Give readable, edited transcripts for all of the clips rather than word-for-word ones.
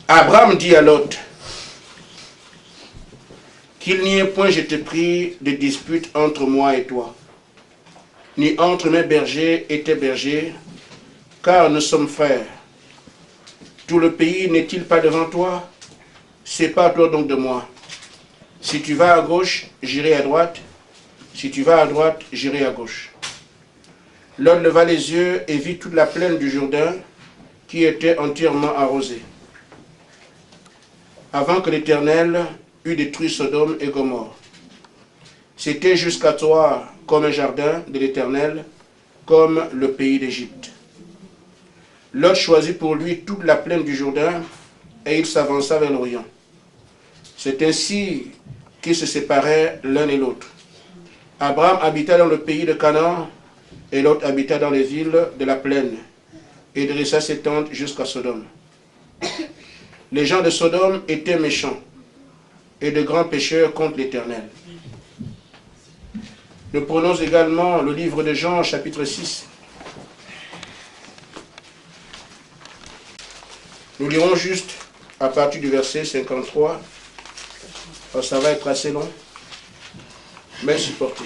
Abraham dit à Lot, qu'il n'y ait point, je te prie, de dispute entre moi et toi, ni entre mes bergers et tes bergers, car nous sommes frères. Tout le pays n'est-il pas devant toi? Sépare-toi donc de moi. Si tu vas à gauche, j'irai à droite. Si tu vas à droite, j'irai à gauche. Lot leva les yeux et vit toute la plaine du Jourdain qui était entièrement arrosée. Avant que l'Éternel eût détruit Sodome et Gomorrhe. C'était jusqu'à toi comme un jardin de l'Éternel, comme le pays d'Égypte. Lot choisit pour lui toute la plaine du Jourdain et il s'avança vers l'Orient. C'est ainsi qu'ils se séparaient l'un et l'autre. Abraham habita dans le pays de Canaan et Lot habita dans les villes de la plaine et dressa ses tentes jusqu'à Sodome. Les gens de Sodome étaient méchants et de grands pécheurs contre l'Éternel. Nous prenons également le livre de Jean, chapitre 6. Nous lirons juste à partir du verset 53. Ça va être assez long, mais supportez.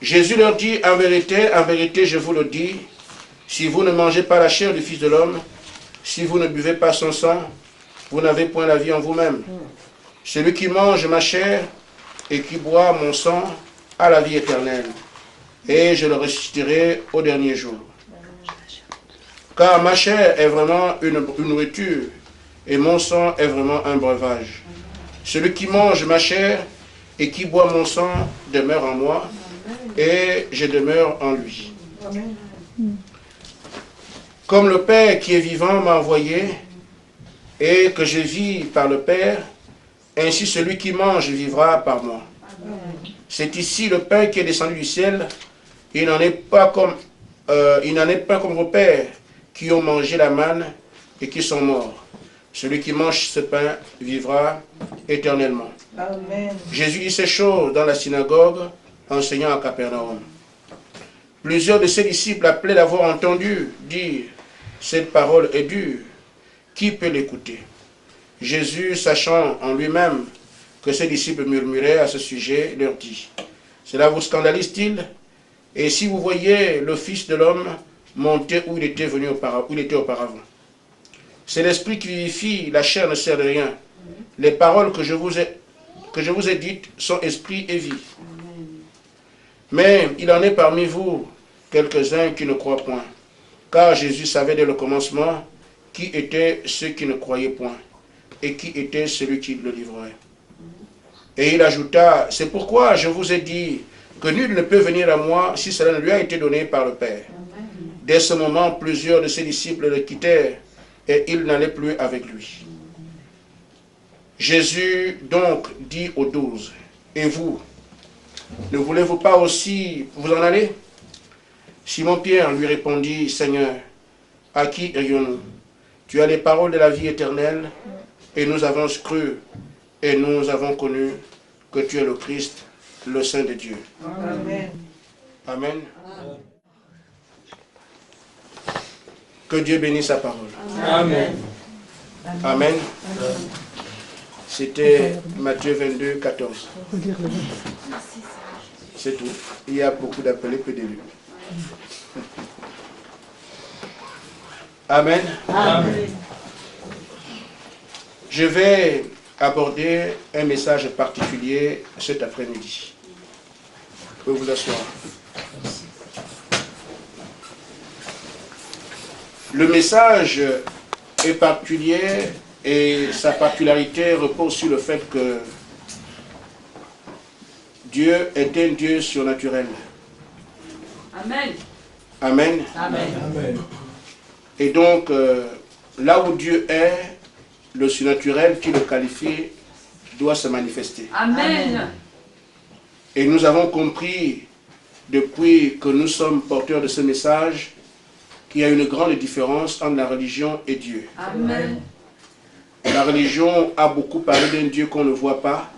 Jésus leur dit, en vérité, je vous le dis, si vous ne mangez pas la chair du Fils de l'homme, si vous ne buvez pas son sang, vous n'avez point la vie en vous-même. Celui qui mange ma chair et qui boit mon sang a la vie éternelle, et je le ressusciterai au dernier jour. Car ma chair est vraiment une nourriture, et mon sang est vraiment un breuvage. Celui qui mange ma chair et qui boit mon sang demeure en moi, et je demeure en lui. Comme le Père qui est vivant m'a envoyé, et que je vis par le Père, ainsi celui qui mange vivra par moi. C'est ici le pain qui est descendu du ciel. Il n'en est pas comme vos pères qui ont mangé la manne et qui sont morts. Celui qui mange ce pain vivra éternellement. Amen. Jésus dit ces choses dans la synagogue, enseignant à Capernaum. Plusieurs de ses disciples, après l'avoir entendu dire « Cette parole est dure, qui peut l'écouter ?» Jésus, sachant en lui-même que ses disciples murmuraient à ce sujet, leur dit « Cela vous scandalise-t-il? Et si vous voyez le Fils de l'homme monter où il était auparavant. C'est l'esprit qui vivifie, la chair ne sert de rien. Les paroles que je vous ai dites sont esprit et vie. Mais il en est parmi vous quelques-uns qui ne croient point. Car Jésus savait dès le commencement qui étaient ceux qui ne croyaient point et qui était celui qui le livrerait. Et il ajouta, c'est pourquoi je vous ai dit que nul ne peut venir à moi si cela ne lui a été donné par le Père. Dès ce moment, plusieurs de ses disciples le quittèrent et ils n'allaient plus avec lui. Jésus donc dit aux 12, et vous, ne voulez-vous pas aussi vous en aller? Simon-Pierre lui répondit, Seigneur, à qui irions-nous? Tu as les paroles de la vie éternelle, et nous avons cru, et nous avons connu que tu es le Christ, le Saint de Dieu. Amen. Amen. Que Dieu bénisse sa parole. Amen. Amen. C'était Matthieu 22, 14. C'est tout. Il y a beaucoup d'appelés, peu d'élus. Amen. Amen. Je vais aborder un message particulier cet après-midi. Vous pouvez vous asseoir. Le message est particulier et sa particularité repose sur le fait que Dieu est un Dieu surnaturel. Amen. Amen. Amen. Amen. Et donc, là où Dieu est, le surnaturel qui le qualifie doit se manifester. Amen. Et nous avons compris, depuis que nous sommes porteurs de ce message, qu'il y a une grande différence entre la religion et Dieu. Amen. La religion a beaucoup parlé d'un Dieu qu'on ne voit pas,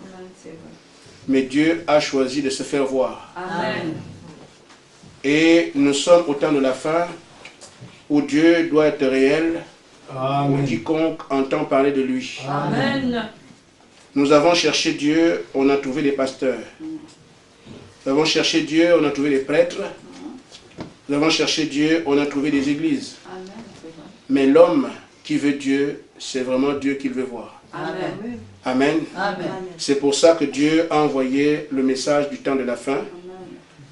mais Dieu a choisi de se faire voir. Amen. Et nous sommes au temps de la fin, où Dieu doit être réel ou quiconque entend parler de lui. Amen. Nous avons cherché Dieu, on a trouvé des pasteurs. Nous avons cherché Dieu, on a trouvé des prêtres. Nous avons cherché Dieu, on a trouvé des églises. Mais l'homme qui veut Dieu, c'est vraiment Dieu qu'il veut voir. Amen. Amen. Amen. C'est pour ça que Dieu a envoyé le message du temps de la fin.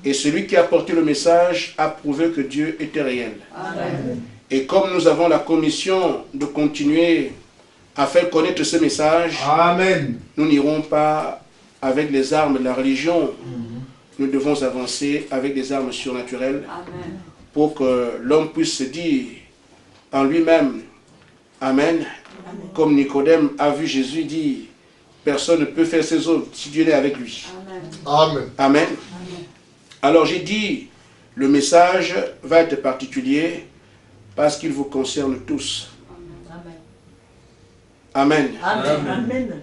Et celui qui a porté le message a prouvé que Dieu était réel. Amen. Et comme nous avons la commission de continuer à faire connaître ce message, Amen. nous n'irons pas avec les armes de la religion. Nous devons avancer avec des armes surnaturelles Amen. pour que l'homme puisse se dire en lui-même, Amen, comme Nicodème a vu Jésus dire, personne ne peut faire ses œuvres si Dieu est avec lui. Amen. Amen. Amen. Alors j'ai dit, le message va être particulier parce qu'il vous concerne tous. Amen. Amen.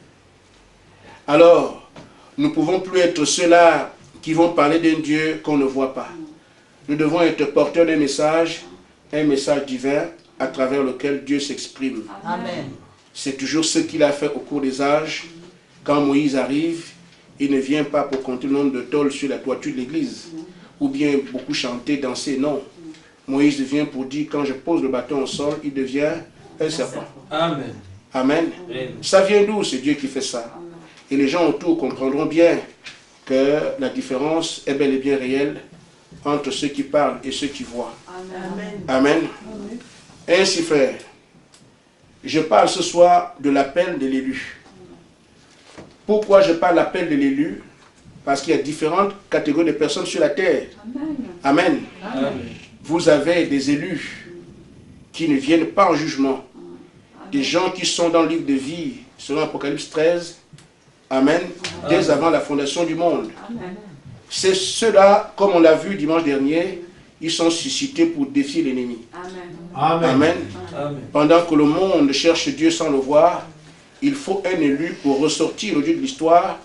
Alors, nous ne pouvons plus être ceux-là qui vont parler d'un Dieu qu'on ne voit pas. Nous devons être porteurs d'un message, un message divin à travers lequel Dieu s'exprime. Amen. C'est toujours ce qu'il a fait au cours des âges. Quand Moïse arrive, il ne vient pas pour compter le nombre de tôles sur la toiture de l'église, ou bien beaucoup chanter, danser, non. Moïse vient pour dire, quand je pose le bâton au sol, il devient un serpent. Amen. Amen. Ça vient d'où? C'est Dieu qui fait ça. Et les gens autour comprendront bien que la différence est bel et bien réelle entre ceux qui parlent et ceux qui voient. Amen. Amen. Ainsi, frère, je parle ce soir de l'appel de l'élu. Pourquoi je parle de l'appel de l'élu? Parce qu'il y a différentes catégories de personnes sur la terre. Amen. Amen. Vous avez des élus qui ne viennent pas en jugement. Des gens qui sont dans le livre de vie, selon Apocalypse 13. Amen. Dès avant la fondation du monde. C'est ceux-là, comme on l'a vu dimanche dernier, ils sont suscités pour défier l'ennemi. Amen. Amen. Amen. Pendant que le monde cherche Dieu sans le voir, il faut un élu pour ressortir le Dieu de l'histoire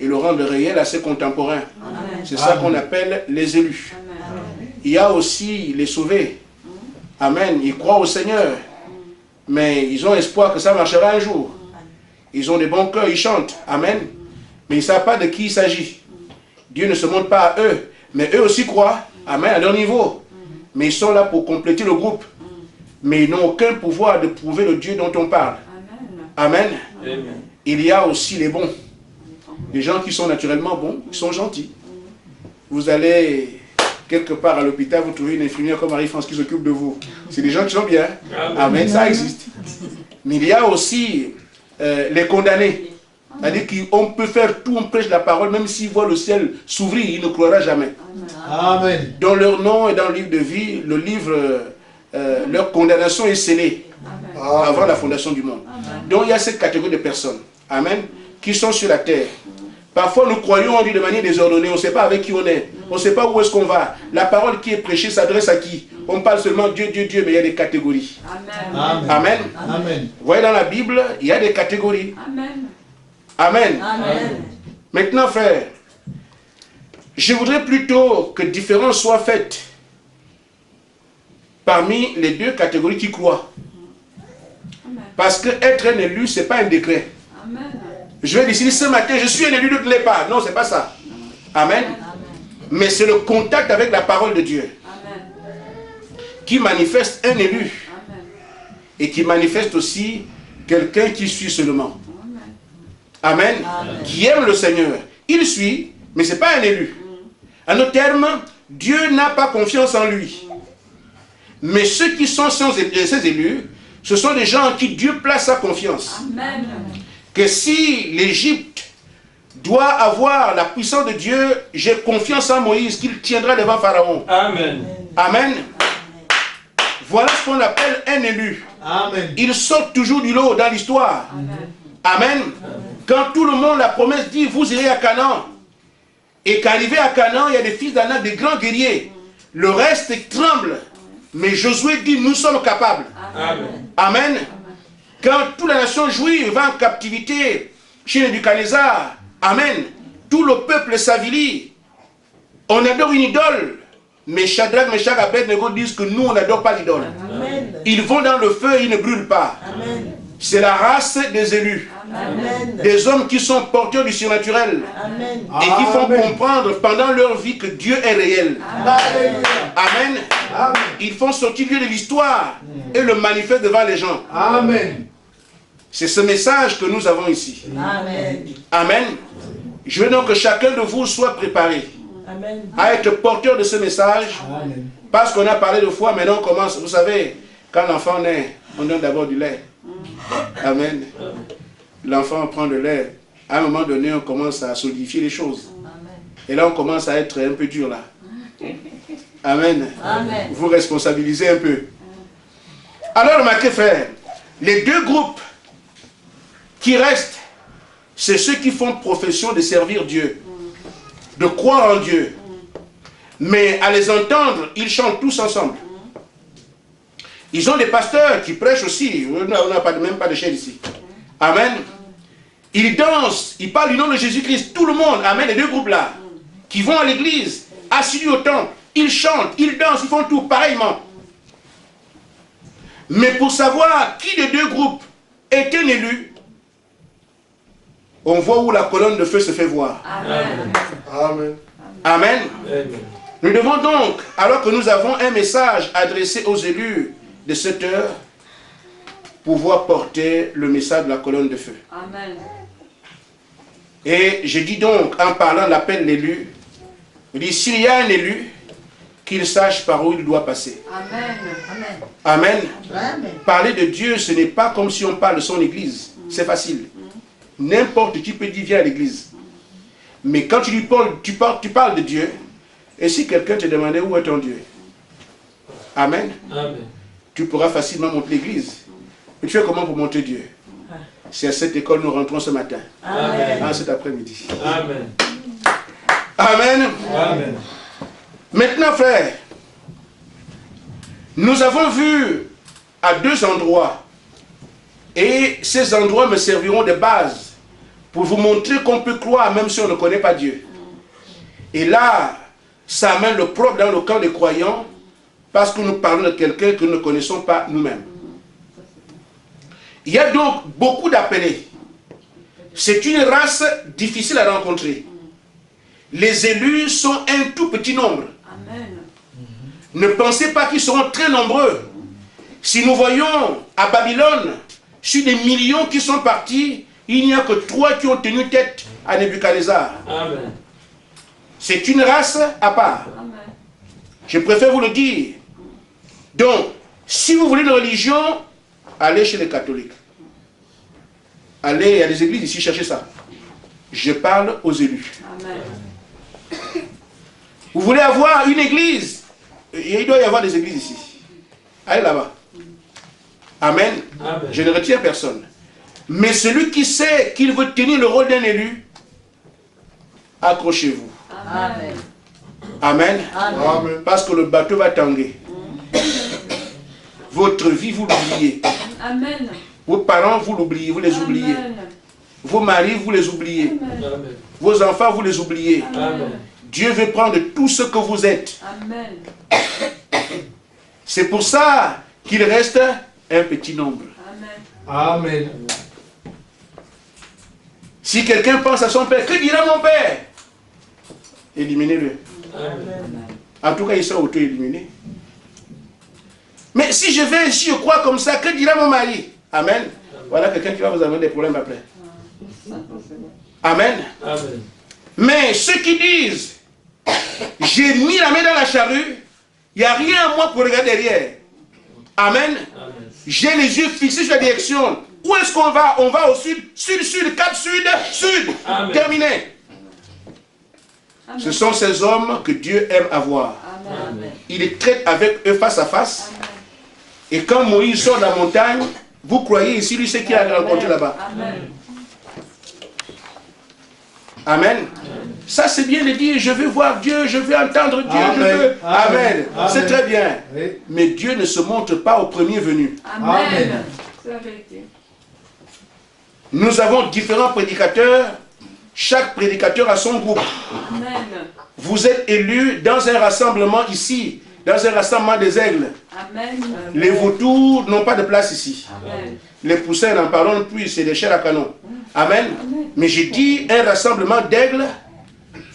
et le rendre réel à ses contemporains. C'est ça qu'on appelle les élus. Il y a aussi les sauvés. Amen. Ils croient au Seigneur. Mais ils ont espoir que ça marchera un jour. Ils ont des bons cœurs, ils chantent. Amen. Mais ils ne savent pas de qui il s'agit. Dieu ne se montre pas à eux. Mais eux aussi croient. Amen. À leur niveau. Mais ils sont là pour compléter le groupe. Mais ils n'ont aucun pouvoir de prouver le Dieu dont on parle. Amen. Amen. Il y a aussi les bons. Les gens qui sont naturellement bons, qui sont gentils. Vous allez quelque part à l'hôpital, vous trouvez une infirmière comme Marie-France qui s'occupe de vous. C'est des gens qui sont bien. Amen, ça existe. Mais il y a aussi les condamnés. C'est-à-dire qu'on peut faire tout, on prêche la parole, même s'ils voient le ciel s'ouvrir, ils ne croiront jamais. Amen. Dans leur nom et dans le livre de vie, le livre, leur condamnation est scellée avant la fondation du monde. Donc il y a cette catégorie de personnes, amen, qui sont sur la terre. Parfois nous croyons en Dieu de manière désordonnée, on ne sait pas avec qui on est, on ne sait pas où est-ce qu'on va. La parole qui est prêchée s'adresse à qui? On parle seulement Dieu, Dieu, Dieu, mais il y a des catégories. Amen. Amen. Amen. Vous voyez dans la Bible, il y a des catégories. Amen. Amen. Amen. Maintenant, frère, je voudrais plutôt que différence soit faite parmi les deux catégories qui croient. Parce que être un élu, ce n'est pas un décret. Amen. Je vais décider ce matin, je suis un élu, ne l'est pas. Non, ce n'est pas ça. Amen. Mais c'est le contact avec la parole de Dieu Amen. qui manifeste un élu Amen. et qui manifeste aussi quelqu'un qui suit seulement. Amen. Qui aime le Seigneur. Il suit, mais ce n'est pas un élu. En d'autres termes, Dieu n'a pas confiance en lui. Mais ceux qui sont ses élus, ce sont des gens en qui Dieu place sa confiance. Amen. Que si l'Égypte doit avoir la puissance de Dieu, j'ai confiance en Moïse qu'il tiendra devant Pharaon. Amen. Amen. Voilà ce qu'on appelle un élu. Amen. Il sort toujours du lot dans l'histoire. Amen. Quand tout le monde, la promesse dit, vous irez à Canaan. Et qu'arrivé à Canaan, il y a des fils d'Anak, des grands guerriers. Le reste tremble. Mais Josué dit, nous sommes capables. Amen. Amen. Quand toute la nation juive va en captivité chez Nebuchadnezzar, amen, tout le peuple s'avilit. On adore une idole. Mais Shadrach, Meshach, Abednego disent que nous, on n'adore pas l'idole. Ils vont dans le feu et ils ne brûlent pas. Amen. C'est la race des élus. Amen. Des hommes qui sont porteurs du surnaturel. Amen. Et qui font Amen. comprendre pendant leur vie que Dieu est réel. Alléluia. Amen. Amen. Ils font sortir Dieu de l'histoire et le manifestent devant les gens. Amen. C'est ce message que nous avons ici. Amen. Amen. Je veux donc que chacun de vous soit préparé Amen. à être porteur de ce message. Amen. Parce qu'on a parlé de foi, maintenant on commence. Vous savez, quand l'enfant naît, on donne d'abord du lait. Amen. L'enfant prend le lait. À un moment donné, on commence à solidifier les choses. Et là, on commence à être un peu dur là. Amen. Amen. Vous responsabilisez un peu. Alors, remarquez, frère, les deux groupes qui restent, c'est ceux qui font profession de servir Dieu, de croire en Dieu. Mais à les entendre, ils chantent tous ensemble. Ils ont des pasteurs qui prêchent aussi. On n'a même pas de chaîne ici. Amen. Ils dansent, ils parlent du nom de Jésus-Christ. Tout le monde, amen, les deux groupes-là, qui vont à l'église, assidus au temple, ils chantent, ils dansent, ils font tout pareillement. Mais pour savoir qui des deux groupes est un élu, on voit où la colonne de feu se fait voir. Amen. Amen. Amen. Nous devons donc, alors que nous avons un message adressé aux élus de cette heure, pouvoir porter le message de la colonne de feu. Amen. Et je dis donc, en parlant de l'appel de l'élu, je dis, s'il y a un élu, qu'il sache par où il doit passer. Amen. Amen. Amen. Parler de Dieu, ce n'est pas comme si on parle de son église. C'est facile. N'importe qui peut dire viens à l'église. Mais quand tu lui parles, tu parles de Dieu, et si quelqu'un te demandait où est ton Dieu, Amen. Amen. Tu pourras facilement monter l'église. Mais tu fais comment pour monter Dieu? C'est à cette école que nous rentrons ce matin. Amen. Cet après-midi. Amen. Amen. Amen. Maintenant, frère, nous avons vu à deux endroits, et ces endroits me serviront de base pour vous montrer qu'on peut croire même si on ne connaît pas Dieu. Et là, ça amène le problème dans le camp des croyants, parce que nous parlons de quelqu'un que nous ne connaissons pas nous-mêmes. Il y a donc beaucoup d'appelés. C'est une race difficile à rencontrer. Les élus sont un tout petit nombre. Amen. Ne pensez pas qu'ils seront très nombreux. Si nous voyons à Babylone, sur des millions qui sont partis, il n'y a que 3 qui ont tenu tête à Nebuchadnezzar. Amen. C'est une race à part. Amen. Je préfère vous le dire. Donc, si vous voulez une religion, allez chez les catholiques. Allez, il y a des églises ici, cherchez ça. Je parle aux élus. Amen. Vous voulez avoir une église, il doit y avoir des églises ici. Allez là-bas. Amen. Amen. Je ne retiens personne. Mais celui qui sait qu'il veut tenir le rôle d'un élu, accrochez-vous. Amen. Amen. Amen. Parce que le bateau va tanguer. Votre vie, vous l'oubliez. Amen. Vos parents, vous l'oubliez, vous les oubliez. Amen. Vos maris, vous les oubliez. Amen. Vos enfants, vous les oubliez. Amen. Dieu veut prendre tout ce que vous êtes. Amen. C'est pour ça qu'il reste un petit nombre. Amen. Amen. Si quelqu'un pense à son père, que dira mon père? Éliminez-le. Amen. En tout cas, il sera auto-éliminé. Mais si je vais, si je crois comme ça, que dira mon mari? Amen. Voilà quelqu'un qui va vous amener des problèmes après. Amen. Amen. Mais ceux qui disent, j'ai mis la main dans la charrue, il n'y a rien à moi pour regarder derrière. Amen. Amen. J'ai les yeux fixés sur la direction. Où est-ce qu'on va? On va au sud, sud, sud, cap sud, sud. Amen. Terminé. Amen. Ce sont ces hommes que Dieu aime avoir. Amen. Il les traite avec eux face à face. Et quand Moïse sort de la montagne, vous croyez ici, lui, c'est qui a rencontré là-bas. Amen. Amen. Ça, c'est bien de dire, je veux voir Dieu, je veux entendre Dieu, je Amen. veux. Amen. Amen. C'est très bien. Oui. Mais Dieu ne se montre pas au premier venu. Amen. Amen. C'est la vérité. Nous avons différents prédicateurs. Chaque prédicateur a son groupe. Amen. Vous êtes élus dans un rassemblement ici, dans un rassemblement des aigles. Amen. Les vautours n'ont pas de place ici. Amen. Les poussins, n'en parlons plus, c'est des chairs à canon. Amen. Amen. Mais j'ai dit un rassemblement d'aigles,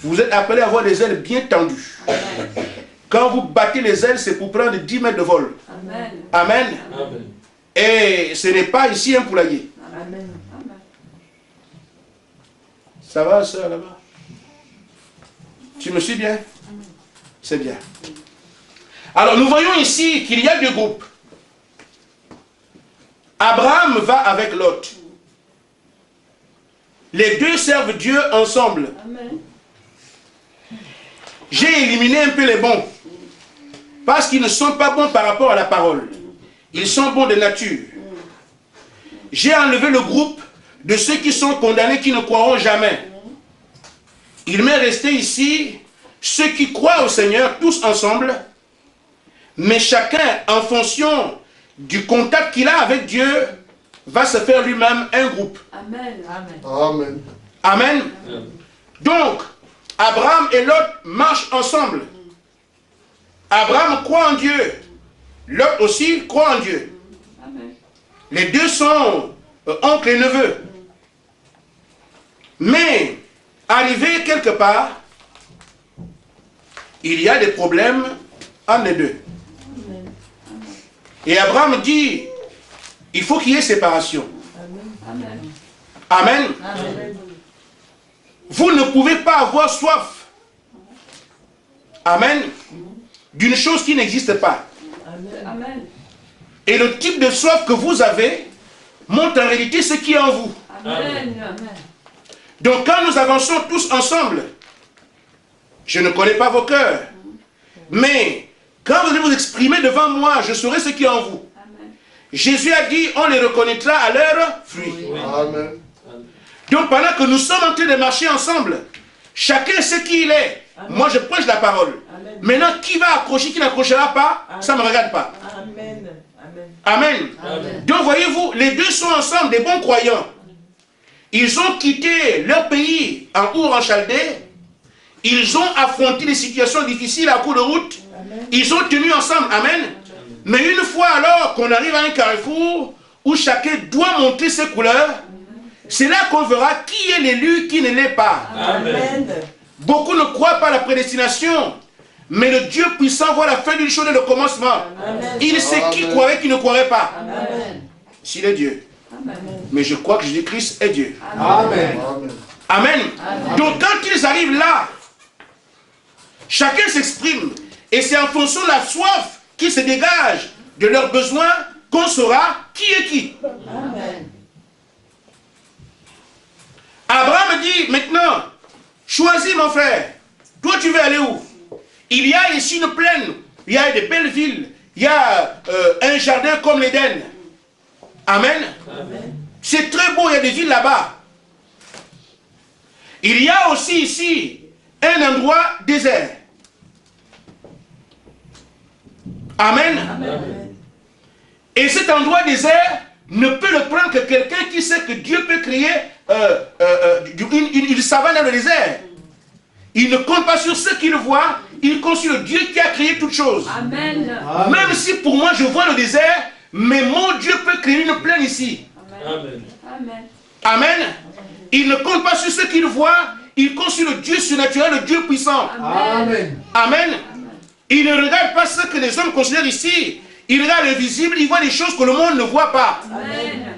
vous êtes appelés à avoir les ailes bien tendues. Amen. Quand vous battez les ailes, c'est pour prendre 10 mètres de vol. Amen. Amen. Amen. Et ce n'est pas ici un poulailler. Amen. Amen. Ça va, sœur, là-bas? Tu me suis bien? C'est bien. Alors, nous voyons ici qu'il y a deux groupes. Abraham va avec Lot. Les deux servent Dieu ensemble. Amen. J'ai éliminé un peu les bons. Parce qu'ils ne sont pas bons par rapport à la parole. Ils sont bons de nature. J'ai enlevé le groupe de ceux qui sont condamnés, qui ne croiront jamais. Il m'est resté ici ceux qui croient au Seigneur, tous ensemble, mais chacun, en fonction du contact qu'il a avec Dieu, va se faire lui-même un groupe. Amen. Amen. Amen. Donc, Abraham et Lot marchent ensemble. Abraham croit en Dieu. Lot aussi croit en Dieu. Amen. Les deux sont oncles et neveux. Mais, arrivé quelque part, il y a des problèmes entre les deux. Et Abraham dit, il faut qu'il y ait séparation. Amen. Amen. Amen. Vous ne pouvez pas avoir soif. Amen. D'une chose qui n'existe pas. Amen. Et le type de soif que vous avez montre en réalité ce qui est en vous. Amen. Donc quand nous avançons tous ensemble, je ne connais pas vos cœurs, mais quand vous allez vous exprimer devant moi, je saurai ce qui est en vous. Amen. Jésus a dit, on les reconnaîtra à leurs fruits. Amen. Donc pendant que nous sommes en train de marcher ensemble, chacun sait qui il est. Moi je prêche la parole. Amen. Maintenant, qui va accrocher, qui n'accrochera pas, ça ne me regarde pas. Amen. Amen. Amen. Amen. Donc voyez-vous, les deux sont ensemble des bons croyants. Ils ont quitté leur pays en Our en Chaldée. Ils ont affronté des situations difficiles à cours de route. Amen. Ils ont tenu ensemble. Amen. Mais une fois alors qu'on arrive à un carrefour où chacun doit montrer ses couleurs, c'est là qu'on verra qui est l'élu, qui ne l'est pas. Amen. Beaucoup ne croient pas à la prédestination. Mais le Dieu puissant voit la fin d'une chose et le commencement. Amen. Il sait qui Amen. croirait, qui ne croirait pas. Amen. S'il est Dieu. Amen. Mais je crois que Jésus-Christ est Dieu. Amen. Amen. Donc quand ils arrivent là, chacun s'exprime. Et c'est en fonction de la soif qui se dégage de leurs besoins qu'on saura qui est qui. Amen. Abraham dit maintenant, choisis mon frère. Toi tu veux aller où? Il y a ici une plaine. Il y a des belles villes. Il y a un jardin comme l'Éden. Amen. Amen. C'est très beau, il y a des villes là-bas. Il y a aussi ici un endroit désert. Amen. Amen. Et cet endroit désert ne peut le prendre que quelqu'un qui sait que Dieu peut créer une savane dans le désert. Il ne compte pas sur ce qu'il voit, il compte sur le Dieu qui a créé toutes choses. Amen. Même si pour moi je vois le désert, mais mon Dieu peut créer une plaine ici. Amen. Amen. Amen. Il ne compte pas sur ce qu'il voit, il compte sur le Dieu surnaturel, le Dieu puissant. Amen. Amen. Il ne regarde pas ce que les hommes considèrent ici. Il regarde le visible, il voit des choses que le monde ne voit pas. Amen.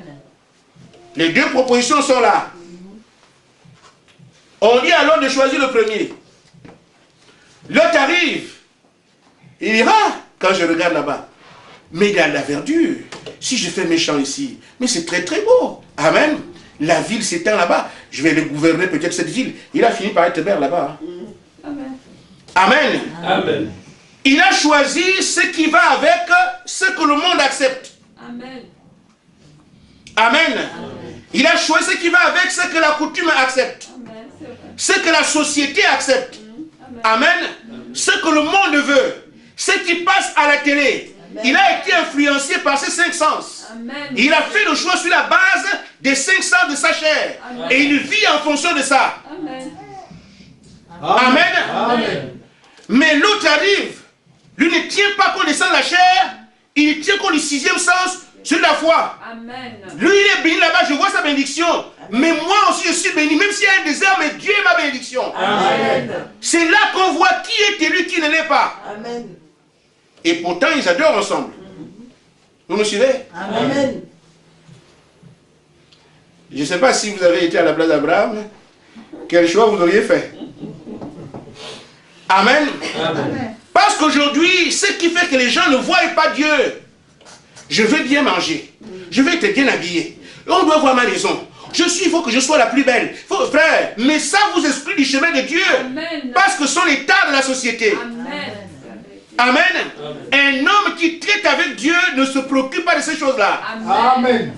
Les deux propositions sont là. On dit alors de choisir le premier. L'autre arrive. Il dit, ah, quand je regarde là-bas, mais il y a de la verdure. Si je fais méchant ici, mais c'est très très beau. Amen. La ville s'étend là-bas. Je vais le gouverner peut-être cette ville. Il a fini par être maire là-bas. Amen. Amen. Amen. Il a choisi ce qui va avec ce que le monde accepte. Amen. Amen. Il a choisi ce qui va avec ce que la coutume accepte. Amen. C'est vrai. Ce que la société accepte. Amen. Amen. Ce que le monde veut. Ce qui passe à la télé. Il a été influencé par ses 5 sens. Amen. Il a fait le choix sur la base des 5 sens de sa chair. Amen. Et il vit en fonction de ça. Amen. Amen. Amen. Mais l'autre arrive. Lui ne tient pas compte des sens de la chair, il tient compte du sixième sens, sur la foi. Amen. Lui, il est béni là-bas, je vois sa bénédiction. Mais moi aussi, je suis béni, même s'il y a un désert, mais Dieu est ma bénédiction. Amen. C'est là qu'on voit qui est élu, qui ne l'est pas. Amen. Et pourtant, ils adorent ensemble. Vous me suivez? Amen. Je ne sais pas si vous avez été à la place d'Abraham, quel choix vous auriez fait. Amen. Amen. Parce qu'aujourd'hui, ce qui fait que les gens ne voient pas Dieu, je veux bien manger, je veux être bien habillé, on doit voir ma maison, il faut que je sois la plus belle. Frère, mais ça vous exclut du chemin de Dieu. Amen. Parce que ce sont les tares de la société. Amen. Amen. Un homme qui traite avec Dieu ne se préoccupe pas de ces choses-là. Amen.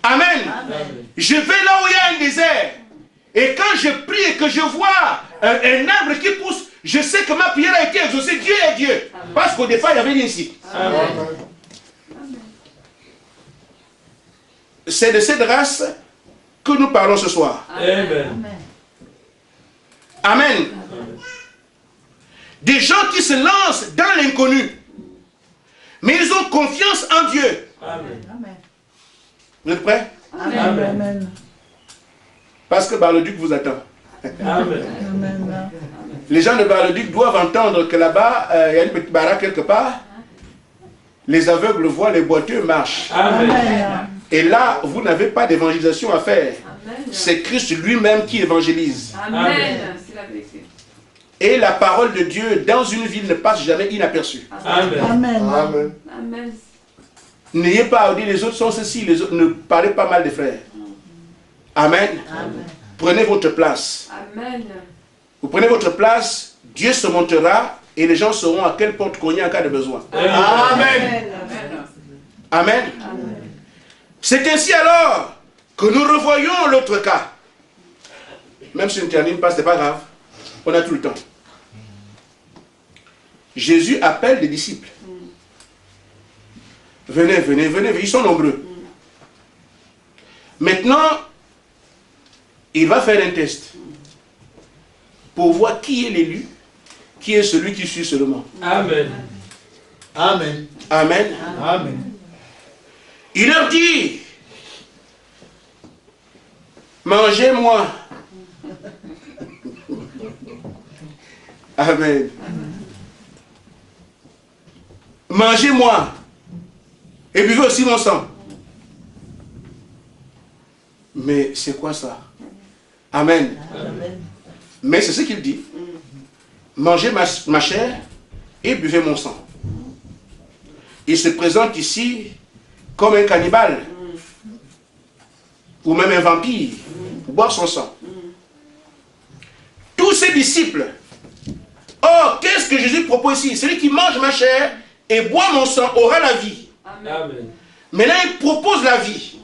Amen. Je vais là où il y a un désert. Et quand je prie et que je vois un arbre qui pousse, je sais que ma prière a été exaucée. Dieu est Dieu. Parce qu'au départ, il y avait dit ici. C'est de cette race que nous parlons ce soir. Amen. Amen. Des gens qui se lancent dans l'inconnu. Mais ils ont confiance en Dieu. Amen. Vous êtes prêts? Amen. Parce que Bar-le-Duc vous attend. Amen. Les gens de Bar-le-Duc doivent entendre que là-bas, il y a une petite baraque quelque part. Les aveugles voient, les boiteux marchent. Amen. Et là, vous n'avez pas d'évangélisation à faire. C'est Christ lui-même qui évangélise. Amen. C'est la vérité. Et la parole de Dieu dans une ville ne passe jamais inaperçue. Amen. Amen. Amen. N'ayez pas à dire les autres sont ceci, les autres. Ne parlez pas mal des frères. Amen. Amen. Prenez votre place. Amen. Vous prenez votre place, Dieu se montrera et les gens sauront à quelle porte cogner en cas de besoin. Amen. Amen. C'est ainsi alors que nous revoyons l'autre cas. Même si on ne termine pas, ce n'est pas grave. On a tout le temps. Jésus appelle les disciples. Venez, venez, venez, ils sont nombreux. Maintenant, il va faire un test pour voir qui est l'élu, qui est celui qui suit seulement. Amen. Amen. Amen. Amen. Il leur dit, mangez-moi. Amen. Mangez-moi. Et buvez aussi mon sang. Mais c'est quoi ça? Amen. Amen. Mais c'est ce qu'il dit. Mangez ma chair et buvez mon sang. Il se présente ici comme un cannibale. Ou même un vampire. Pour boire son sang. Tous ses disciples. Oh, qu'est-ce que Jésus propose ici? Celui qui mange ma chair et boit mon sang aura la vie. Amen. Maintenant, il propose la vie.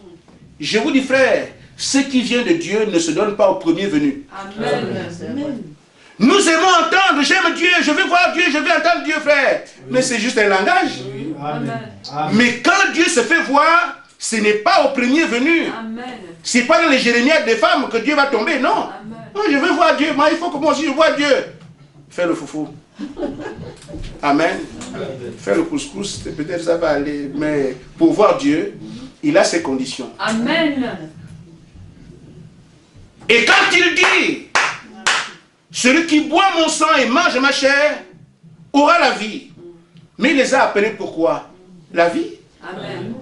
Je vous dis, frère, ce qui vient de Dieu ne se donne pas au premier venu. Amen. Amen. Nous aimons entendre, j'aime Dieu, je veux voir Dieu, je veux entendre Dieu, frère. Mais c'est juste un langage. Amen. Mais quand Dieu se fait voir, ce n'est pas au premier venu. Amen. C'est pas dans les jérémiades des femmes que Dieu va tomber, non. Amen. Non, je veux voir Dieu, moi il faut que moi aussi je vois Dieu. Fais le foufou. Amen. Fais le couscous, peut-être ça va aller. Mais pour voir Dieu, il a ses conditions. Amen. Et quand il dit, celui qui boit mon sang et mange ma chair aura la vie. Mais il les a appelés pourquoi? La vie. Amen.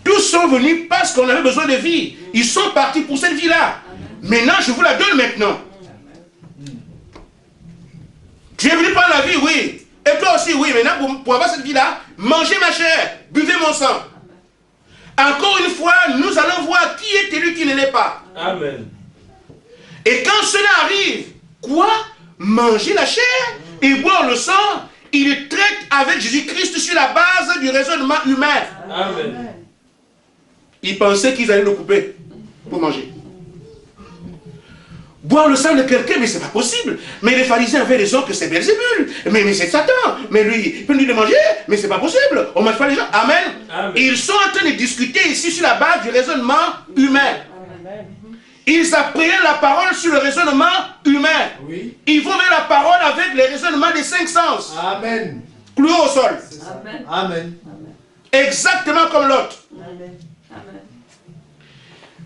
Tous sont venus parce qu'on avait besoin de vie. Ils sont partis pour cette vie-là. Maintenant, je vous la donne maintenant. Tu es venu par la vie, oui. Et toi aussi, oui. Maintenant, pour avoir cette vie-là, mangez ma chair, buvez mon sang. Encore une fois, nous allons voir qui est élu, qui ne l'est pas. Amen. Et quand cela arrive, quoi? Manger la chair et boire le sang, il traite avec Jésus-Christ sur la base du raisonnement humain. Amen. Ils pensaient qu'ils allaient le couper pour manger. Boire le sang de quelqu'un, mais c'est pas possible. Mais les pharisiens avaient raison que c'est Belzébul. Mais c'est Satan. Mais lui, il peut nous le manger, mais c'est pas possible. On ne mange pas les gens. Amen. Amen. Ils sont en train de discuter ici sur la base du raisonnement humain. Ils appréhendent la parole sur le raisonnement humain. Oui. Ils vont vers la parole avec les raisonnements des 5 sens. Amen. Cloués au sol. Amen. Amen. Exactement comme l'autre. Amen. Amen.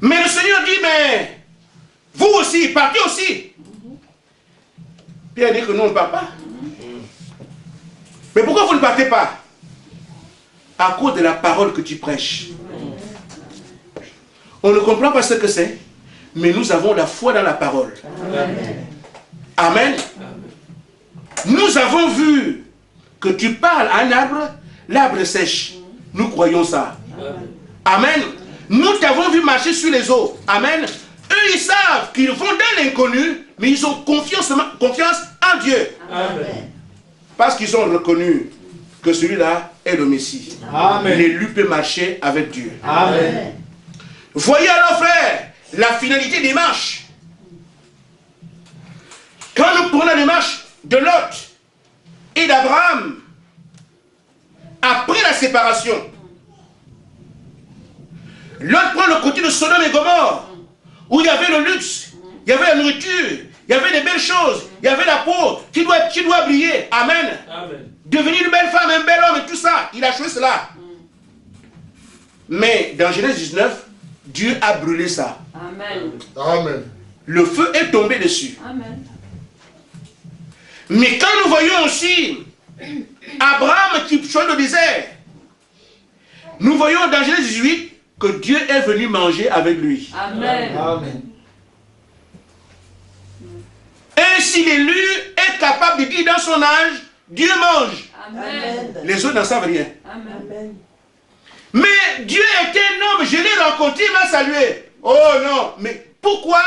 Mais le Seigneur dit, mais vous aussi, partez aussi. Pierre dit que nous, on ne part pas. Mais pourquoi vous ne partez pas? À cause de la parole que tu prêches. On ne comprend pas ce que c'est, mais nous avons la foi dans la parole. Amen. Amen. Nous avons vu que tu parles à un arbre, l'arbre sèche. Nous croyons ça. Amen. Nous t'avons vu marcher sur les eaux. Amen. Eux, ils savent qu'ils vont dans l'inconnu, mais ils ont confiance en Dieu. Amen. Parce qu'ils ont reconnu que celui-là est le Messie. Amen. L'élu peut marcher avec Dieu. Amen. Voyez alors, frère, la finalité des marches. Quand nous prenons les marches de Lot et d'Abraham, après la séparation, Lot prend le côté de Sodome et Gomorrhe, où il y avait le luxe, il y avait la nourriture, il y avait des belles choses, il y avait la peau qui doit briller. Amen. Amen. Devenir une belle femme, un bel homme et tout ça, il a choisi cela. Mais dans Genèse 19, Dieu a brûlé ça. Amen. Amen. Le feu est tombé dessus. Amen. Mais quand nous voyons aussi Abraham qui choisit le désert, nous voyons dans Genèse 18 que Dieu est venu manger avec lui. Amen. Amen. Ainsi l'élu est capable de dire dans son âge, Dieu mange. Amen. Les autres n'en savent rien. Amen. Amen. Mais Dieu est un homme, je l'ai rencontré, il m'a salué. Oh non, mais pourquoi?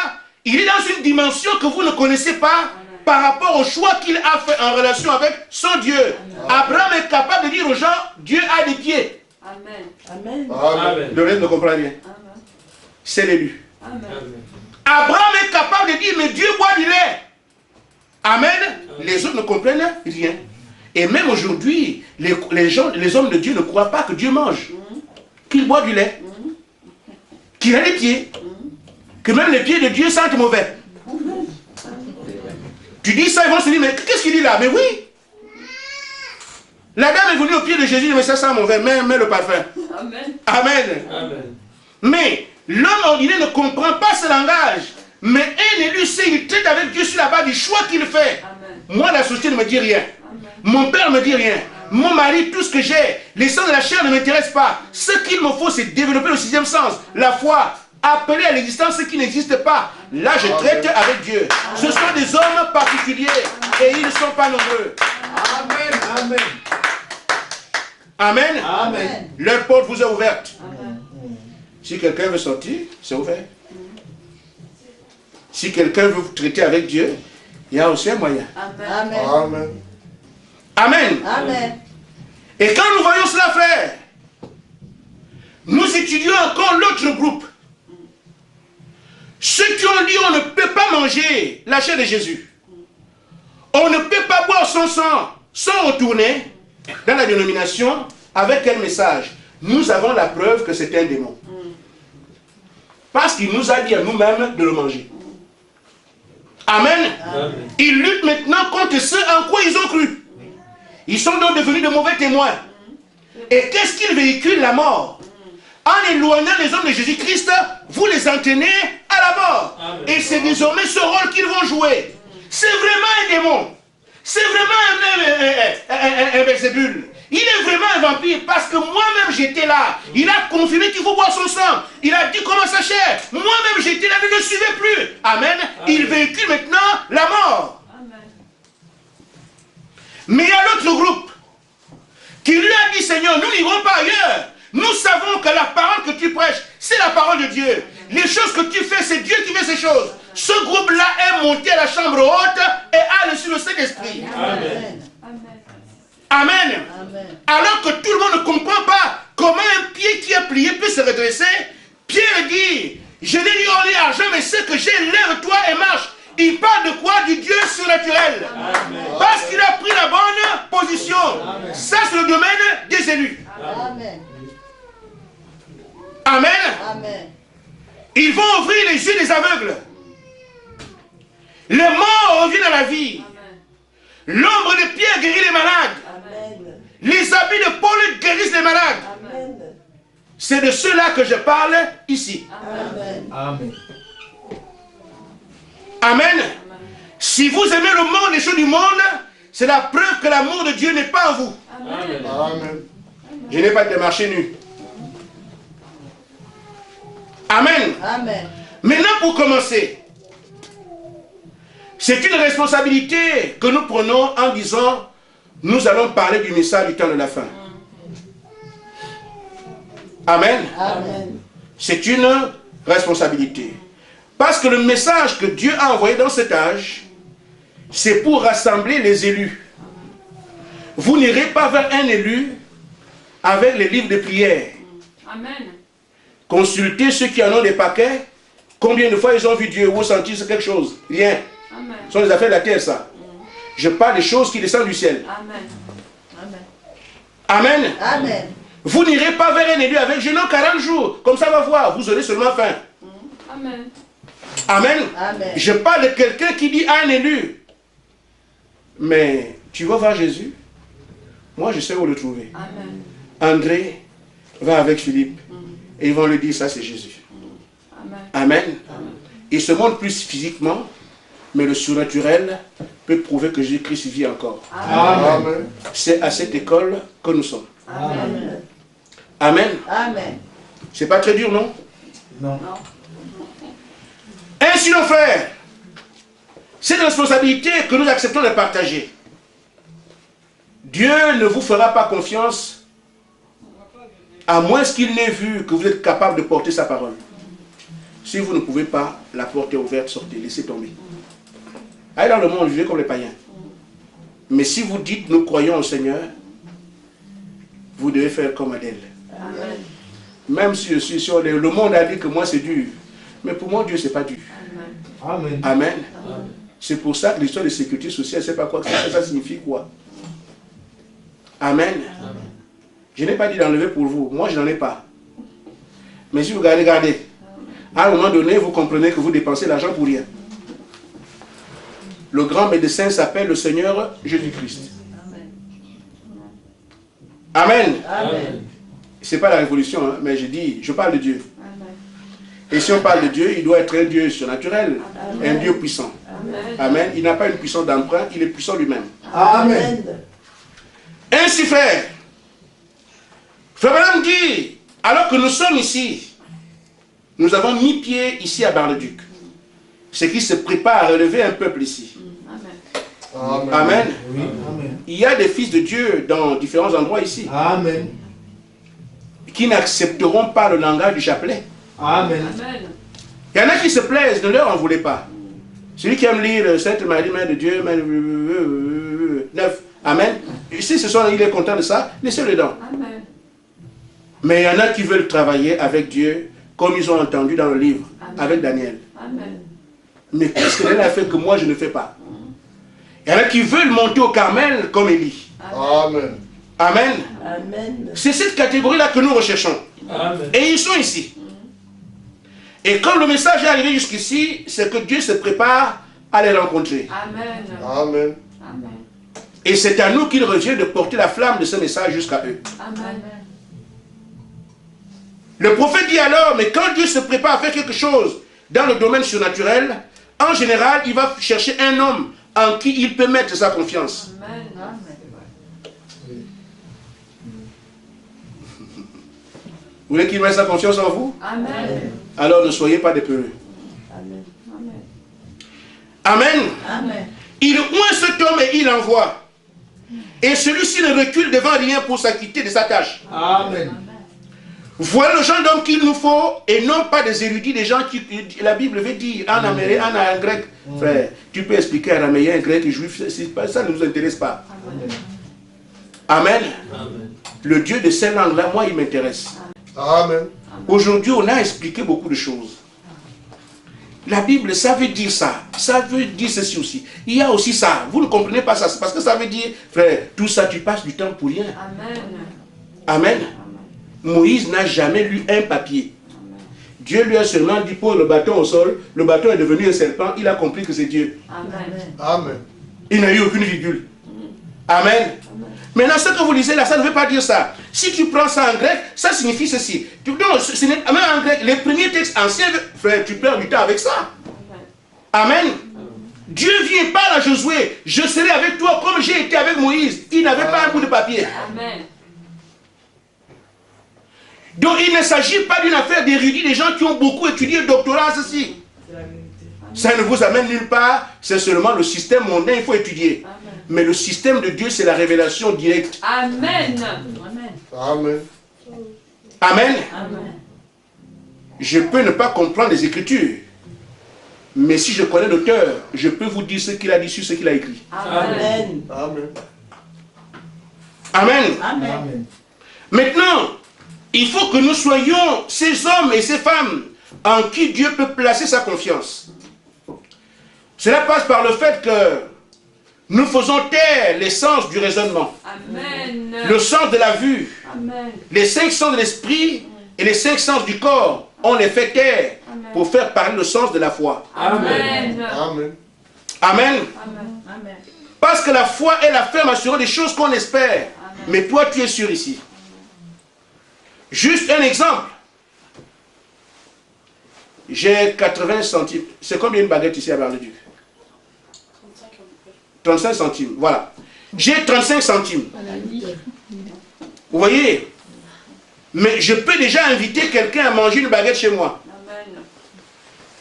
Il est dans une dimension que vous ne connaissez pas par rapport au choix qu'il a fait en relation avec son Dieu. Abraham est capable de dire aux gens, Dieu a des pieds. Amen. Amen. Amen. Le reste ne comprend rien. Amen. C'est l'élu. Amen. Abraham est capable de dire, mais Dieu boit du lait. Amen. Les autres ne comprennent rien. Et même aujourd'hui, les hommes de Dieu ne croient pas que Dieu mange. Qu'il boit du lait. Qu'il a des pieds. Que même les pieds de Dieu sentent mauvais. Tu dis ça, ils vont se dire, mais qu'est-ce qu'il dit là? Mais oui. La dame est venue au pied de Jésus, mais ça sent mauvais, mets le parfum. Amen. Amen. Amen. Mais l'homme ordinaire ne comprend pas ce langage. Mais un élu sait, il traite avec Dieu sur la base du choix qu'il fait. Amen. Moi, la société ne me dit rien. Amen. Mon père ne me dit rien. Mon mari, tout ce que j'ai, les sens de la chair ne m'intéressent pas. Ce qu'il me faut, c'est développer le sixième sens, la foi. Appeler à l'existence ce qui n'existe pas. Là, je traite avec Dieu. Ce sont des hommes particuliers et ils ne sont pas nombreux. Amen. Amen. Amen. Amen. Leur porte vous est ouverte. Amen. Si quelqu'un veut sortir, c'est ouvert. Si quelqu'un veut vous traiter avec Dieu, il y a aussi un moyen. Amen. Amen. Amen. Amen. Et quand nous voyons cela, frère, nous étudions encore l'autre groupe. Ceux qui ont dit on ne peut pas manger la chair de Jésus. On ne peut pas boire son sang sans retourner dans la dénomination avec quel message? Nous avons la preuve que c'est un démon. Parce qu'il nous a dit à nous-mêmes de le manger. Amen. Amen. Ils luttent maintenant contre ceux en quoi ils ont cru. Ils sont donc devenus de mauvais témoins. Et qu'est-ce qu'ils véhiculent? La mort. En éloignant les hommes de Jésus-Christ, vous les entraînez à la mort. Amen. Et c'est désormais ce rôle qu'ils vont jouer. C'est vraiment un démon. C'est vraiment un Belzébul. Il est vraiment un vampire parce que moi-même j'étais là. Il a confirmé qu'il faut boire son sang. Il a dit comment ça cher. Moi-même j'étais là, mais je ne suivais plus. Amen. Il véhicule maintenant la mort. Amen. Mais il y a l'autre groupe qui lui a dit, Seigneur, nous n'irons pas ailleurs. Nous savons que la parole que tu prêches, c'est la parole de Dieu. Les choses que tu fais, c'est Dieu qui fait ces choses. Ce groupe-là est monté à la chambre haute et a reçu le Saint-Esprit. Amen. Amen. Amen. Alors que tout le monde ne comprend pas comment un pied qui est plié peut se redresser. Pierre dit, je n'ai ni or ni argent, mais ce que j'ai, lève-toi et marche. Il parle de quoi? Du Dieu surnaturel. Amen. Parce qu'il a pris la bonne position. Amen. Ça, c'est le domaine des élus. Amen. Amen. Amen. Ils vont ouvrir les yeux des aveugles. Les morts reviennent à la vie. L'ombre de Pierre guérit les malades. Amen. Les habits de Paul guérissent les malades. Amen. C'est de ceux-là que je parle ici. Amen. Amen. Amen. Si vous aimez le monde, les choses du monde, c'est la preuve que l'amour de Dieu n'est pas en vous. Amen. Amen. Je n'ai pas de marché nu. Amen. Amen. Maintenant, pour commencer, c'est une responsabilité que nous prenons en disant, nous allons parler du message du temps de la fin. Amen. Amen. C'est une responsabilité. Parce que le message que Dieu a envoyé dans cet âge, c'est pour rassembler les élus. Vous n'irez pas vers un élu avec les livres de prière. Amen. Consultez ceux qui en ont des paquets. Combien de fois ils ont vu Dieu ou senti quelque chose? Rien. Amen. Ce sont les affaires de la terre, ça. Je parle des choses qui descendent du ciel. Amen. Amen. Amen. Vous n'irez pas vers un élu avec jeûne 40 jours. Comme ça, va voir. Vous aurez seulement faim. Amen. Amen. Amen. Je parle de quelqu'un qui dit à un élu, mais tu vas voir Jésus? Moi, je sais où le trouver. Amen. André va avec Philippe. Et ils vont lui dire, ça c'est Jésus. Amen. Amen. Il se montre plus physiquement, mais le surnaturel peut prouver que Jésus-Christ vit encore. Amen. C'est à cette école que nous sommes. Amen. Amen. Amen. C'est pas très dur, non? Non. Ainsi, nos frères, c'est une responsabilité que nous acceptons de partager. Dieu ne vous fera pas confiance à moins qu'il n'ait vu que vous êtes capable de porter sa parole. Si vous ne pouvez pas, la porte est ouverte, sortez, laissez tomber. Allez dans le monde, vivez comme les païens. Mais si vous dites, nous croyons au Seigneur, vous devez faire comme Adèle. Amen. Même si je suis sûr, le monde a dit que moi c'est dur. Mais pour moi, Dieu, c'est pas dur. Amen. Amen. C'est pour ça que l'histoire de sécurité sociale, je ne sais pas quoi que ça signifie quoi. Amen. Je n'ai pas dit d'enlever pour vous. Moi, je n'en ai pas. Mais si vous regardez, à un moment donné, vous comprenez que vous dépensez l'argent pour rien. Le grand médecin s'appelle le Seigneur Jésus-Christ. Amen. Amen. Ce n'est pas la révolution, hein, mais je parle de Dieu. Amen. Et si on parle de Dieu, il doit être un Dieu surnaturel, un Dieu puissant. Amen. Amen. Il n'a pas une puissance d'emprunt, il est puissant lui-même. Amen. Ainsi, frère, Frère Branham dit, alors que nous sommes ici, nous avons mis pied ici à Bar-le-Duc. Ce qui se prépare à relever un peuple ici. Amen. Amen. Oui. Amen. Il y a des fils de Dieu dans différents endroits ici Amen. qui n'accepteront pas le langage du chapelet. Amen. Amen. Il y en a qui se plaisent, ne leur en voulez pas. Celui qui aime lire Sainte Marie, Mère de Dieu, 9. Amen. Si ce soir il est content de ça, laissez-le dedans. Amen. Mais il y en a qui veulent travailler avec Dieu, comme ils ont entendu dans le livre, avec Daniel. Amen. Mais qu'est-ce qu'elle a fait que moi je ne fais pas? Il y en a qui veulent monter au Carmel comme Élie. Amen. Amen. Amen. C'est cette catégorie-là que nous recherchons. Amen. Et ils sont ici. Et comme le message est arrivé jusqu'ici, c'est que Dieu se prépare à les rencontrer. Amen. Amen. Amen. Et c'est à nous qu'il revient de porter la flamme de ce message jusqu'à eux. Amen. Le prophète dit alors, mais quand Dieu se prépare à faire quelque chose dans le domaine surnaturel, en général, il va chercher un homme en qui il peut mettre sa confiance. Amen. Vous voulez qu'il mette sa confiance en vous? Amen. Alors ne soyez pas des peureux. Amen. Amen. Amen. Il oint cet homme et il l'envoie. Et celui-ci ne recule devant rien pour s'acquitter de sa tâche. Amen. Voilà le genre d'homme qu'il nous faut, et non pas des érudits, des gens qui, la Bible veut dire, en américain, en grec. Frère, tu peux expliquer en américain, grec et juif, ça ne nous intéresse pas. Amen. Amen. Le Dieu de ces langues-là, moi, il m'intéresse. Amen. Aujourd'hui, on a expliqué beaucoup de choses. La Bible, ça veut dire ça. Ça veut dire ceci aussi. Il y a aussi ça. Vous ne comprenez pas ça. C'est parce que ça veut dire, frère, tout ça, tu passes du temps pour rien. Amen. Amen. Moïse n'a jamais lu un papier. Dieu lui a seulement dit pose le bâton au sol, le bâton est devenu un serpent, il a compris que c'est Dieu. Amen. Amen. Il n'a eu aucune virgule. Amen. Maintenant, ce que vous lisez là, ça ne veut pas dire ça. Si tu prends ça en grec, ça signifie ceci. Non, même en grec, les premiers textes anciens, frère, tu perds du temps avec ça. Amen. Dieu vient parle à Josué, je serai avec toi comme j'ai été avec Moïse. Il n'avait pas un bout de papier. Amen. Donc il ne s'agit pas d'une affaire d'érudits, des gens qui ont beaucoup étudié, doctorat, ceci. Ça ne vous amène nulle part, c'est seulement le système mondain, il faut étudier. Amen. Mais le système de Dieu, c'est la révélation directe. Amen. Amen. Amen. Amen. Je peux ne pas comprendre les Écritures, mais si je connais l'auteur, je peux vous dire ce qu'il a dit sur ce qu'il a écrit. Amen. Amen. Amen. Amen. Maintenant, il faut que nous soyons ces hommes et ces femmes en qui Dieu peut placer sa confiance. Cela passe par le fait que nous faisons taire les sens du raisonnement, Amen. le sens de la vue, Amen. les 5 sens de l'esprit et les 5 sens du corps. On les fait taire pour faire parler le sens de la foi. Amen. Amen. Amen. Amen. Parce que la foi est la ferme assurance des choses qu'on espère. Mais toi, tu es sûr ici. Juste un exemple. J'ai 80 centimes. C'est combien une baguette ici à Bar-le-Duc? 35 centimes, voilà. J'ai 35 centimes. Vous voyez? Mais je peux déjà inviter quelqu'un à manger une baguette chez moi. Amen.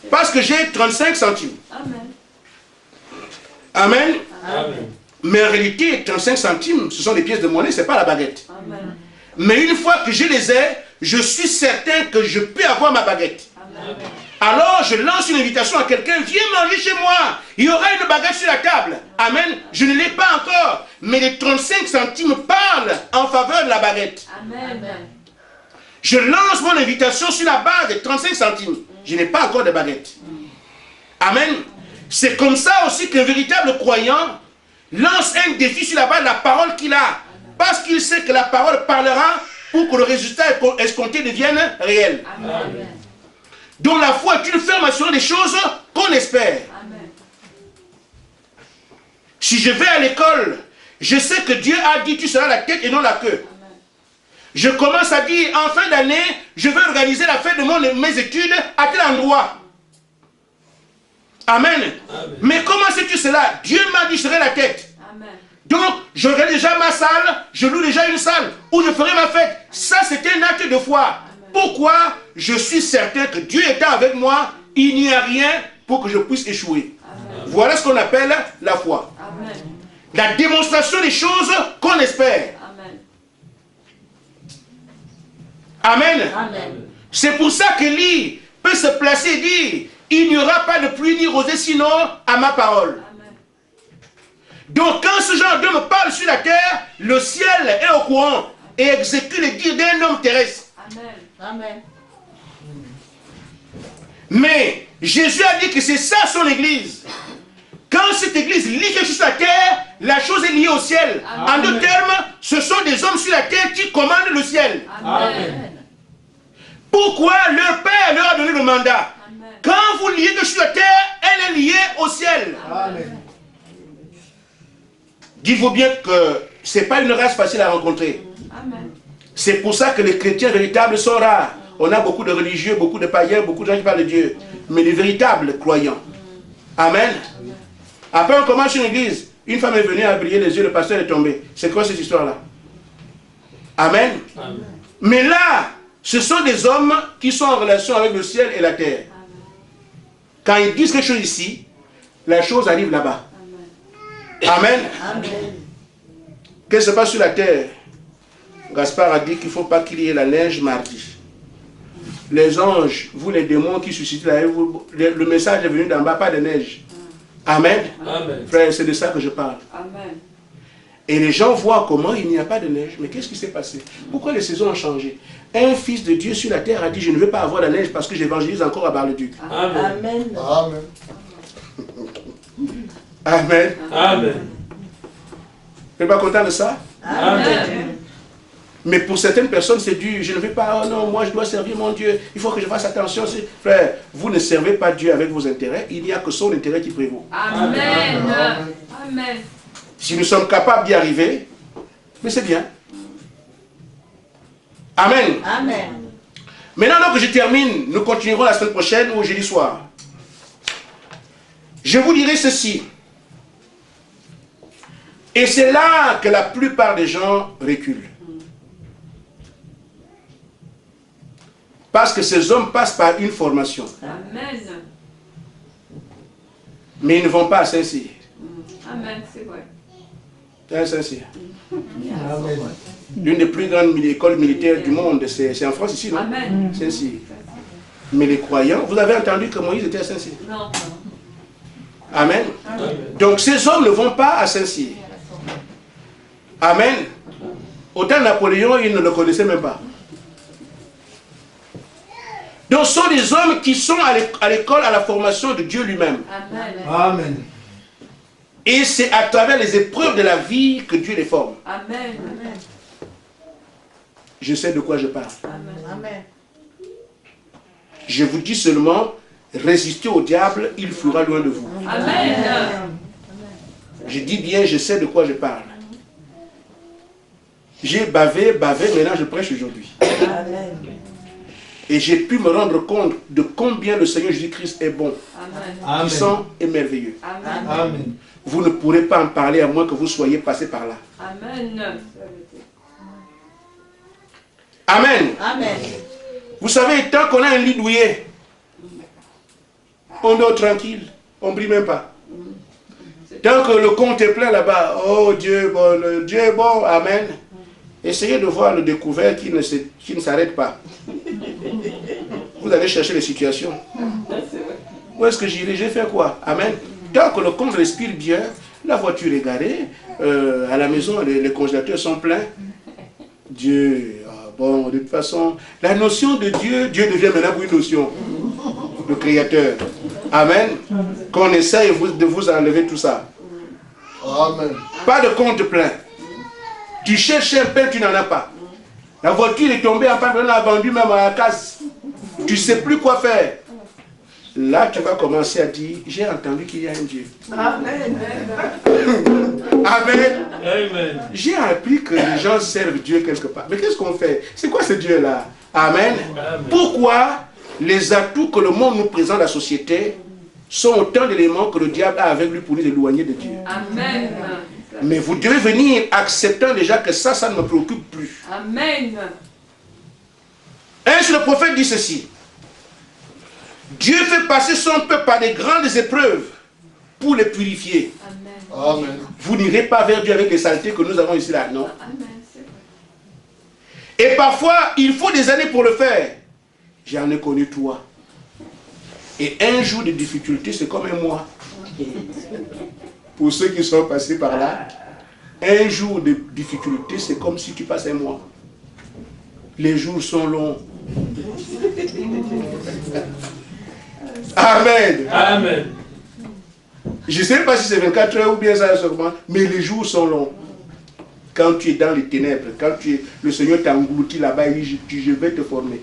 Parce que j'ai 35 centimes. Amen. Amen. Amen. Mais en réalité, 35 centimes, ce sont des pièces de monnaie, ce n'est pas la baguette. Amen. Mais une fois que je les ai, je suis certain que je peux avoir ma baguette. Amen. Alors, je lance une invitation à quelqu'un, viens manger chez moi. Il y aura une baguette sur la table. Amen. Je ne l'ai pas encore. Mais les 35 centimes parlent en faveur de la baguette. Amen. Je lance mon invitation sur la base des 35 centimes. Je n'ai pas encore de baguette. Amen. C'est comme ça aussi qu'un véritable croyant lance un défi sur la base de la parole qu'il a. Parce qu'il sait que la parole parlera pour que le résultat escompté devienne réel. Amen. Donc la foi est une ferme assurance des choses qu'on espère. Amen. Si je vais à l'école, je sais que Dieu a dit tu seras la tête et non la queue. Je commence à dire en fin d'année, je vais organiser la fête de mes études à tel endroit. Amen. Amen. Mais comment sais-tu cela? Dieu m'a dit je serai la tête. Amen. Donc, j'aurai déjà ma salle, je loue déjà une salle où je ferai ma fête. Ça, c'est un acte de foi. Pourquoi? Je suis certain que Dieu étant avec moi, il n'y a rien pour que je puisse échouer. Amen. Voilà ce qu'on appelle la foi. Amen. La démonstration des choses qu'on espère. Amen. Amen. Amen. C'est pour ça qu'Élie peut se placer et dire, il n'y aura pas de pluie ni rosée sinon à ma parole. Amen. Donc quand ce genre d'homme parle sur la terre, le ciel est au courant et exécute les dires d'un homme terrestre. Amen. Amen. Mais Jésus a dit que c'est ça son église. Quand cette église lit quelque chose sur la terre, la chose est liée au ciel. Amen. En d'autres termes, ce sont des hommes sur la terre qui commandent le ciel. Amen. Pourquoi leur Père leur a donné le mandat? Amen. Quand vous liez quelque chose sur la terre, elle est liée au ciel. Amen. Dites-vous bien que ce n'est pas une race facile à rencontrer. Amen. C'est pour ça que les chrétiens véritables sont rares. On a beaucoup de religieux, beaucoup de païens, beaucoup de gens qui parlent de Dieu. Mais les véritables croyants. Amen. Après, on commence une église. Une femme est venue à briller les yeux, le pasteur est tombé. C'est quoi cette histoire-là? Amen. Amen. Mais là, ce sont des hommes qui sont en relation avec le ciel et la terre. Quand ils disent quelque chose ici, la chose arrive là-bas. Amen. Amen. Qu'est-ce qui se passe sur la terre? Gaspard a dit qu'il ne faut pas qu'il y ait la neige mardi. Les anges, vous les démons qui suscitent la haine, le message est venu d'en bas, pas de neige. Amen. Amen. Frère, c'est de ça que je parle. Amen. Et les gens voient comment il n'y a pas de neige. Mais qu'est-ce qui s'est passé? Pourquoi les saisons ont changé? Un fils de Dieu sur la terre a dit, je ne veux pas avoir la neige parce que j'évangélise encore à Bar-le-Duc. Amen. Amen. Amen. Amen. Amen. Vous n'êtes pas content de ça? Amen. Mais pour certaines personnes, c'est dur. Je ne vais pas, oh non, moi je dois servir mon Dieu. Il faut que je fasse attention. Frère, vous ne servez pas Dieu avec vos intérêts. Il n'y a que son intérêt qui prévaut. Amen. Amen. Si nous sommes capables d'y arriver, mais c'est bien. Amen. Amen. Maintenant donc je termine, nous continuerons la semaine prochaine ou jeudi soir. Je vous dirai ceci. Et c'est là que la plupart des gens reculent. Parce que ces hommes passent par une formation. Amen. Mais ils ne vont pas à Saint-Cyr. Amen, c'est vrai. À Saint-Cyr. Amen. L'une des plus grandes écoles militaires du monde, c'est en France ici, non? Amen. Saint-Cyr. Mais les croyants, vous avez entendu que Moïse était à Saint-Cyr? Non. Amen. Donc ces hommes ne vont pas à Saint-Cyr. Amen. Autant Napoléon, ils ne le connaissaient même pas. Donc ce sont des hommes qui sont à l'école, à la formation de Dieu lui-même. Amen. Amen. Et c'est à travers les épreuves de la vie que Dieu les forme. Amen. Je sais de quoi je parle. Amen. Je vous dis seulement, résistez au diable, il fuira loin de vous. Amen. Je dis bien, je sais de quoi je parle. J'ai bavé, maintenant je prêche aujourd'hui. Amen. Et j'ai pu me rendre compte de combien le Seigneur Jésus-Christ est bon, Amen. puissant et merveilleux. Amen. Amen. Vous ne pourrez pas en parler à moins que vous soyez passé par là. Amen. Amen. Amen. Vous savez, tant qu'on a un lit douillet, on dort tranquille, on ne brille même pas. Tant que le compte est plein là-bas, oh Dieu, bon, le Dieu est bon, amen. Essayez de voir le découvert qui ne s'arrête pas. Vous allez chercher les situations. Où est-ce que j'irai? J'ai fait quoi? Amen. Tant que le compte respire bien, la voiture est garée, à la maison, les congélateurs sont pleins. Dieu, bon, de toute façon, la notion de Dieu, Dieu devient maintenant une notion. Le Créateur. Amen. Qu'on essaye de vous enlever tout ça. Amen. Pas de compte plein. Tu cherches un pain, tu n'en as pas. La voiture est tombée en panne, on l'a vendue même à la casse. Tu ne sais plus quoi faire. Là, tu vas commencer à dire, j'ai entendu qu'il y a un Dieu. Amen. Amen. Amen. J'ai appris que les gens servent Dieu quelque part. Mais qu'est-ce qu'on fait? C'est quoi ce Dieu-là? Amen. Pourquoi les atouts que le monde nous présente, la société, sont autant d'éléments que le diable a avec lui pour nous éloigner de Dieu? Amen. Mais vous devez venir acceptant déjà que ça ne me préoccupe plus. Amen. Ainsi le prophète dit ceci. Dieu fait passer son peuple par des grandes épreuves pour les purifier. Amen. Amen. Vous n'irez pas vers Dieu avec les saletés que nous avons ici là, non? Amen. C'est vrai. Et parfois, il faut des années pour le faire. J'en ai connu toi. Et un jour de difficulté, c'est comme un mois. Pour ceux qui sont passés par là, un jour de difficulté, c'est comme si tu passes un mois. Les jours sont longs. Amen. Amen. Je ne sais pas si c'est 24 heures ou bien ça seulement, mais les jours sont longs. Quand tu es dans les ténèbres, quand le Seigneur t'a englouti là-bas, il dit, je vais te former.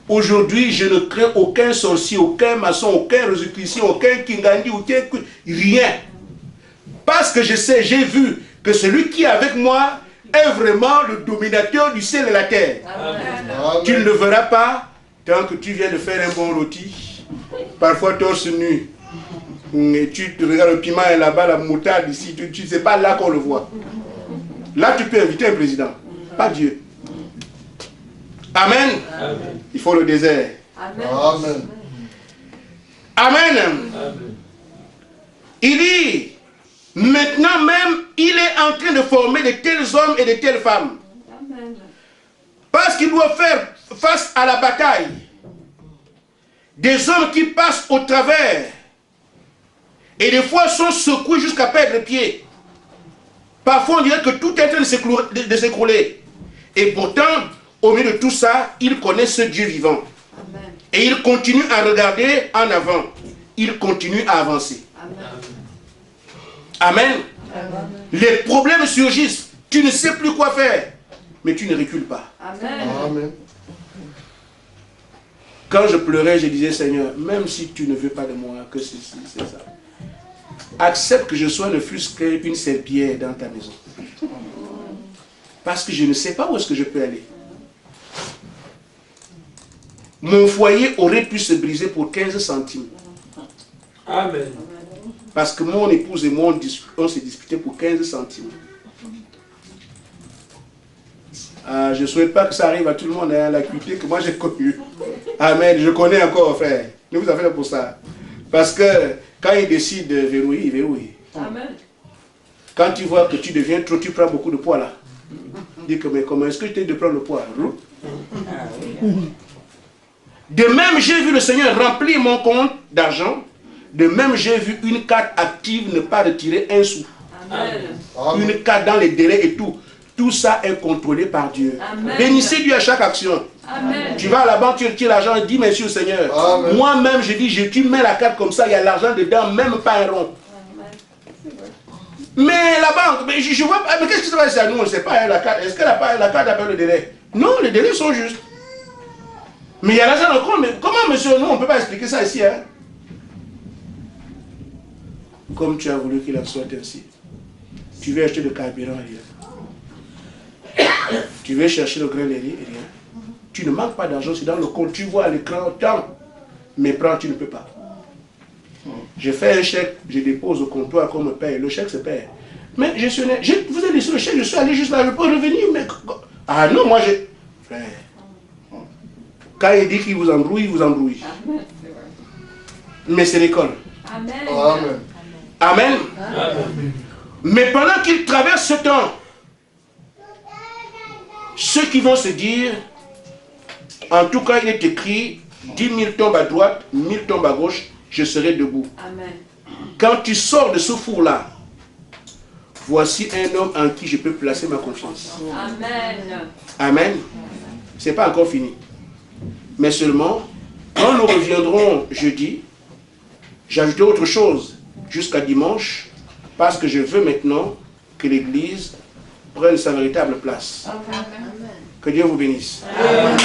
Aujourd'hui, je ne crains aucun sorcier, aucun maçon, aucun rosicrucien, aucun kingandi, rien. Parce que je sais, j'ai vu que celui qui est avec moi est vraiment le dominateur du ciel et de la terre. Amen. Tu ne le verras pas tant que tu viens de faire un bon rôti, parfois torse nu. Et tu te regardes le piment et là-bas, la moutarde ici, tu ne sais pas là qu'on le voit. Là, tu peux inviter un président, pas Dieu. Amen. Amen. Il faut le désert. Amen. Amen. Amen. Amen. Il dit, maintenant même, il est en train de former de tels hommes et de telles femmes. Amen. Parce qu'il doit faire face à la bataille. Des hommes qui passent au travers. Et des fois sont secoués jusqu'à perdre pied. Parfois on dirait que tout est en train de s'écrouler. Et pourtant, au milieu de tout ça, il connaît ce Dieu vivant. Amen. Et il continue à regarder en avant. Il continue à avancer. Amen. Amen. Les problèmes surgissent. Tu ne sais plus quoi faire. mais tu ne recules pas. Amen. Amen. Quand je pleurais, je disais, Seigneur, même si tu ne veux pas de moi, que ceci, c'est ça. Accepte que je sois ne fût-ce qu'une serpillière dans ta maison. Parce que je ne sais pas où est-ce que je peux aller. Mon foyer aurait pu se briser pour 15 centimes. Amen. Parce que mon épouse et moi, on s'est disputé pour 15 centimes. Je ne souhaite pas que ça arrive à tout le monde, hein, la cuité que moi j'ai connue. Amen, je connais encore, frère. Ne vous affairez pour ça. Parce que quand il décide de verrouiller, il verrouille. Amen. Quand tu vois que tu deviens trop, tu prends beaucoup de poids là. Dis que, mais comment est-ce que tu es de prendre le poids? De même, j'ai vu le Seigneur remplir mon compte d'argent. De même, j'ai vu une carte active ne pas retirer un sou. Amen. Amen. Une carte dans les délais et tout. Tout ça est contrôlé par Dieu. Amen. Bénissez Dieu à chaque action. Amen. Tu vas à la banque, tu retires l'argent et dis merci au Seigneur. Amen. Moi-même, je dis, tu mets la carte comme ça, il y a l'argent dedans, même pas un rond. Mais la banque, mais je vois pas, mais qu'est-ce qui se passe à nous? On ne sait pas, hein, la carte. Est-ce que la carte a pas le délai? Non, les délais sont justes. Mais il y a l'argent dans le compte. Mais comment, monsieur, nous, on ne peut pas expliquer ça ici, hein? Comme tu as voulu qu'il en soit ainsi. Tu veux acheter le carburant, rien. Tu veux chercher le grain de riz, rien. Tu ne manques pas d'argent, c'est dans le compte. Tu vois à l'écran, tant. Mais prends, tu ne peux pas. Je fais un chèque, je dépose au comptoir qu'on me paye. Le chèque se paye. Mais vous avez laissé le chèque, je suis allé juste là, je peux revenir. Mais... Ah non, moi j'ai... Frère. Quand il dit qu'il vous embrouille, il vous embrouille. Mais c'est l'école. Amen. Amen. Amen. Mais pendant qu'il traverse ce temps, ceux qui vont se dire, en tout cas il est écrit, 10 000 tombent à droite, 1000 tombent à gauche, je serai debout. Amen. Quand tu sors de ce four-là, voici un homme en qui je peux placer ma confiance. Amen. Amen. Ce n'est pas encore fini. Mais seulement, quand nous reviendrons jeudi, j'ajouterai autre chose jusqu'à dimanche, parce que je veux maintenant que l'Église prenne sa véritable place. Amen. Que Dieu vous bénisse. Amen.